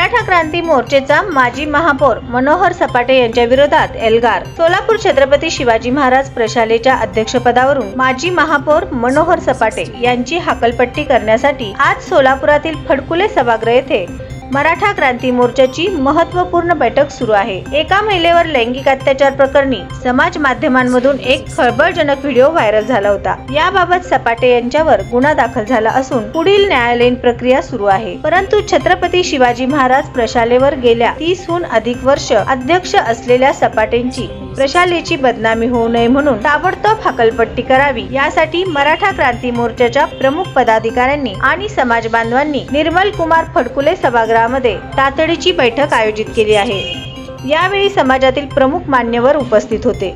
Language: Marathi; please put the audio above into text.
मराठा क्रांती मोर्चाचा माजी महापौर मनोहर सपाटे यांच्या विरोधात एल्गार। सोलापूर छत्रपती शिवाजी महाराज प्रशालेच्या अध्यक्षपदावरून माजी महापौर मनोहर सपाटे यांची हकालपट्टी करण्यासाठी आज सोलापुरातील फडकुले सभागृह येथे मराठा क्रांती मोर्चाची महत्त्वपूर्ण बैठक सुरू आहे। एका महिलेवर लैंगिक अत्याचार प्रकरणी समाज माध्यमांमधून एक खळबळजनक व्हिडिओ व्हायरल झाला होता। याबाबत सपाटे यांच्यावर गुन्हा दाखल झाला असून पुढील न्यायालयीन प्रक्रिया सुरू आहे। परंतु छत्रपती शिवाजी महाराज प्रशालेवर गेल्या 30हून अधिक वर्ष अध्यक्ष असलेल्या सपाटेंची प्रशालेची बदनामी होऊ नये म्हणून ताबडतोब हकालपट्टी करावी, यासाठी मराठा क्रांती मोर्चाच्या प्रमुख पदाधिकाऱ्यांनी आणि समाज बांधवांनी निर्मल कुमार फडकुले सभागृहामध्ये तातडीची बैठक आयोजित केली आहे। यावेळी समाजातील प्रमुख मान्यवर उपस्थित होते।